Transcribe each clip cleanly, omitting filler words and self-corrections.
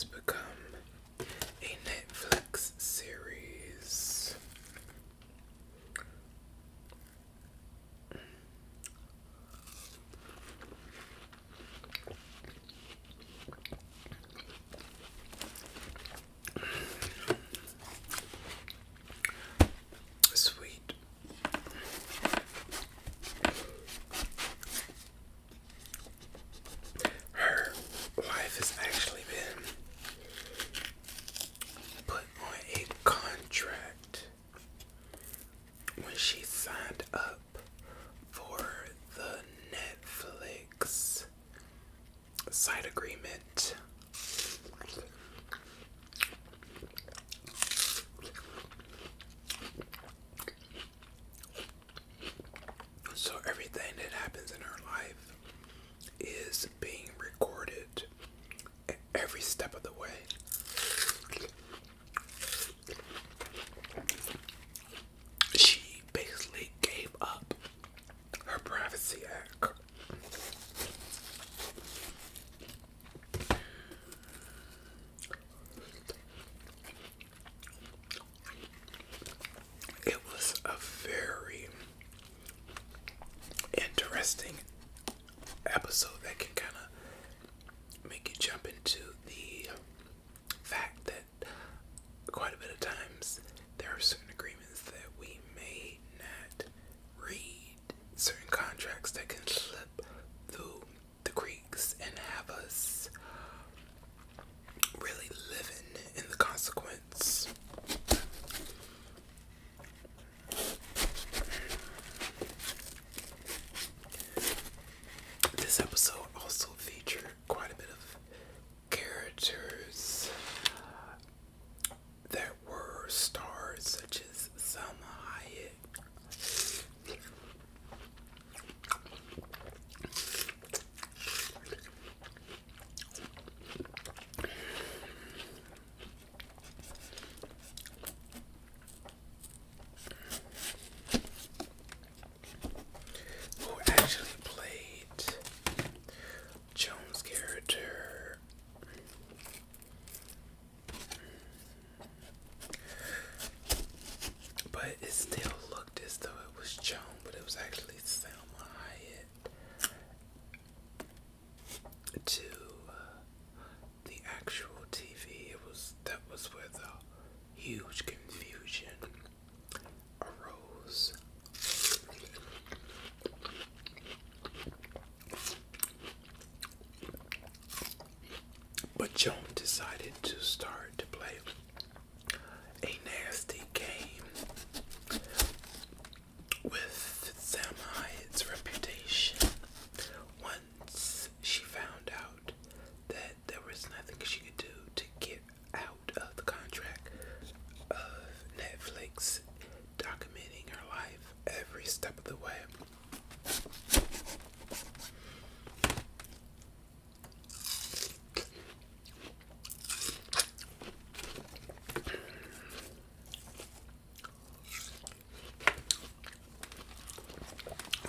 has become a Netflix series. Sweet. Her life has actually been put on a contract when she signed up for the Netflix side agreement. So everything that happens in her life is being recorded every step of the way. She basically gave up her Privacy Act. It was a very interesting episode that can kind of make you jump into the fact that quite a bit of times there are certain agreements that we may not read, certain contracts that can slip through the creaks and have us really living in the consequence. This episode also featured quite a bit of characters that were stars, such as Salma Hayek, who actually played Joan's character. But it still looked as though it was Joan, but it was actually Salma Hayek to the actual TV. That was where the huge confusion arose. But Joan decided to start to play a nasty game with Salma Hayek's reputation once she found out that there was nothing she could do to get out of the contract of Netflix documenting her life every step of the way.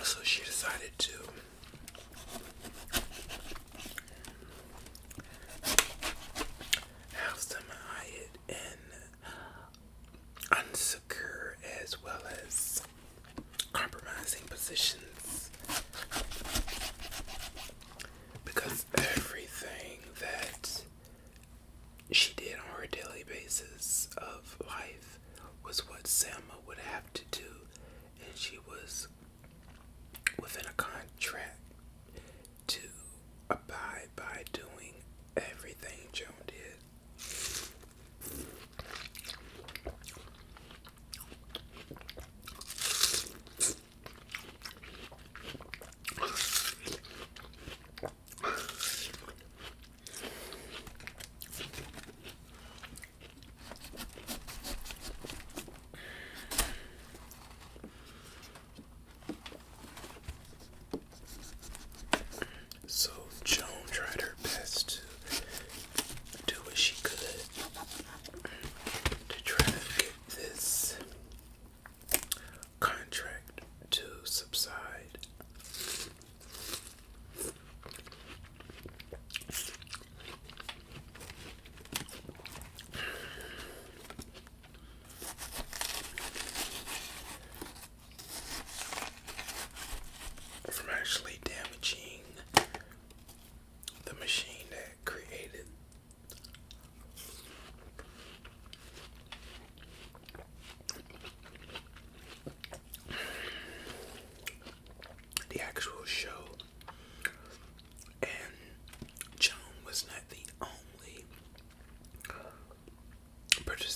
So she decided to have Salma Hayek in unsecure as well as compromising positions, because everything that she did on her daily basis of life was what Selma would have to do, and she was within a contract to abide by doing everything Joan did. So Joan tried her best to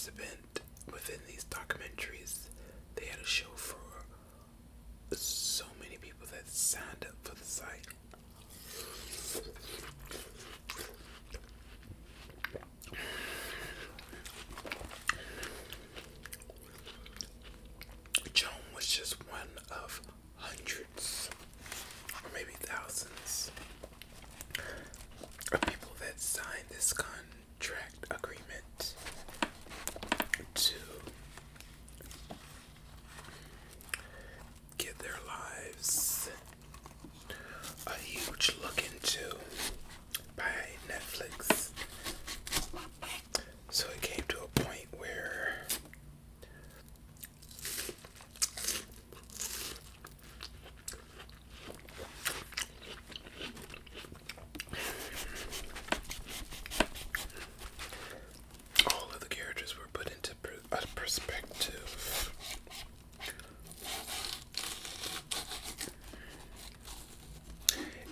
participant within these documentaries. They had a show for so many people that signed up for the site. Joan was just one of hundreds, or maybe thousands, of people that signed this contract agreement to get their lives a huge look into by Netflix. So it came to a point where all of the characters were put into a perspective.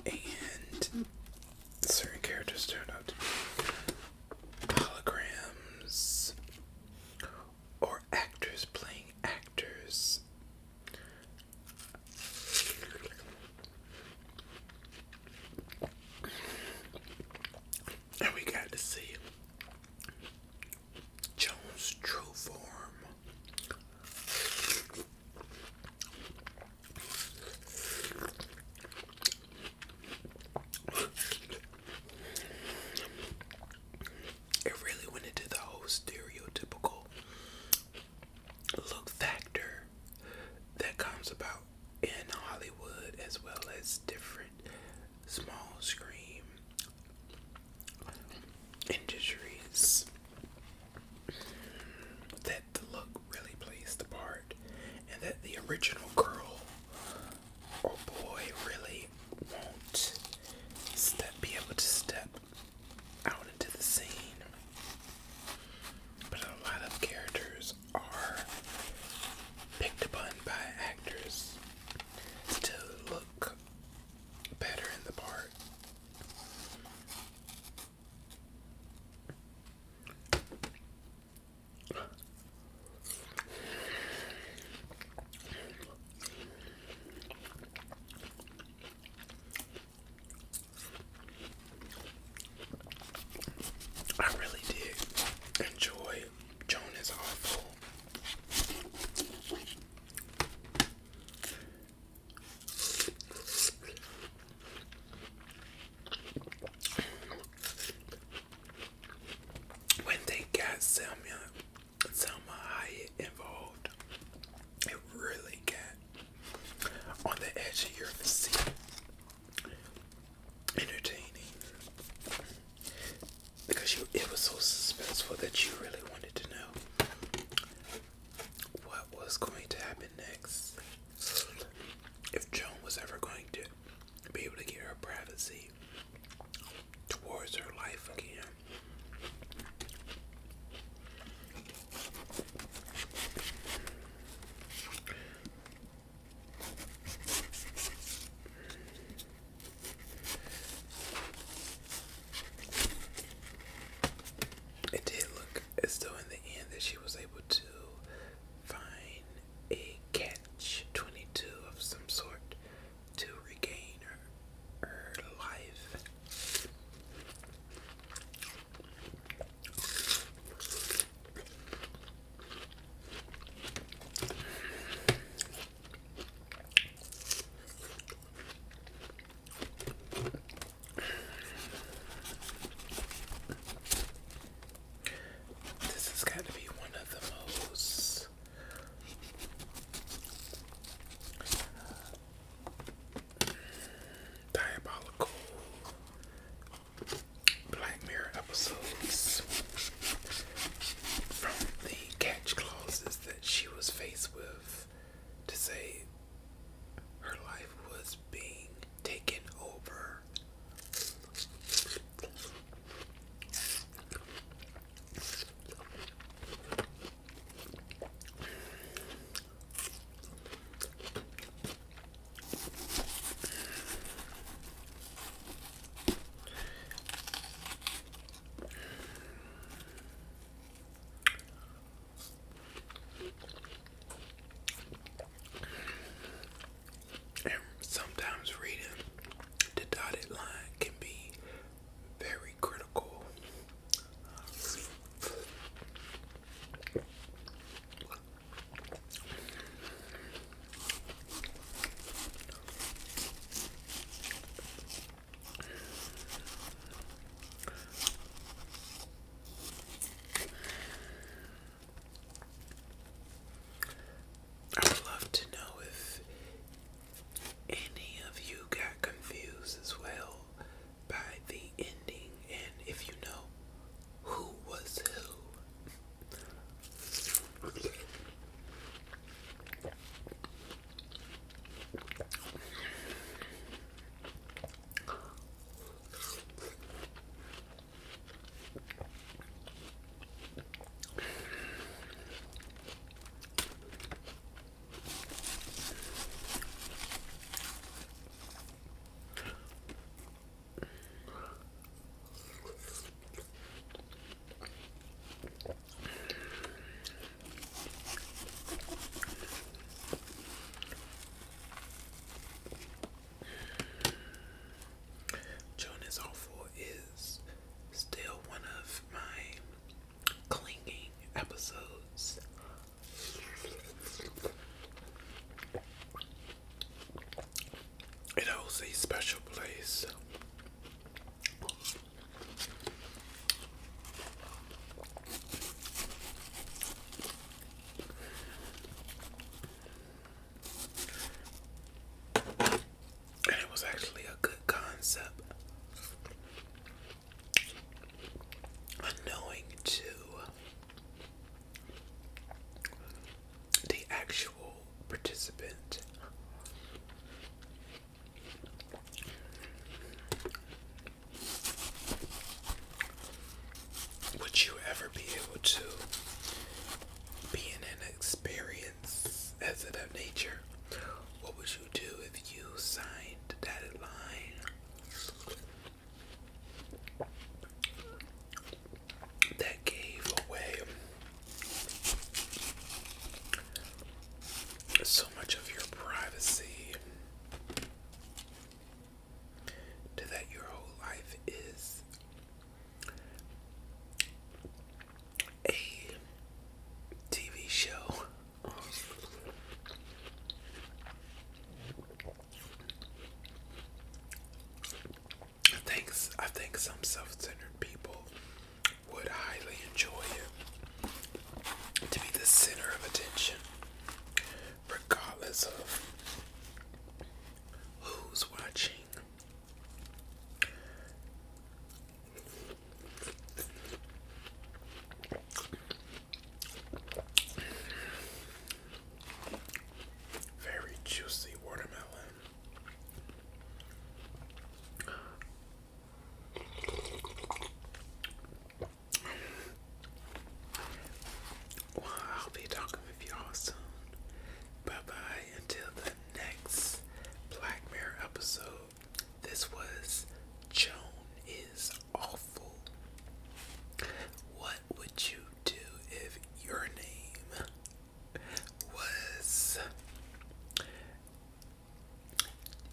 And certain characters turned out to be holograms or actors playing actors. And we got to see Joan's true form. It really went into the whole stereotypical look factor that comes about in Hollywood, as well as different small screen industries, that the look really plays the part, and that the original girl or boy really won't be able to step out into the scene. But a lot of characters are picked upon by actors to look better in the part. I really did enjoy Joan is Awful. When they got Selma Hayek involved, it really got on the edge of your seat. Entertaining. Because it was so suspenseful that you really wanted to know what was going to happen next. If Joan was ever going to be able to get her privacy towards her life again. It did look as though in the end that she was able to find a catch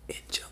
Enjoy.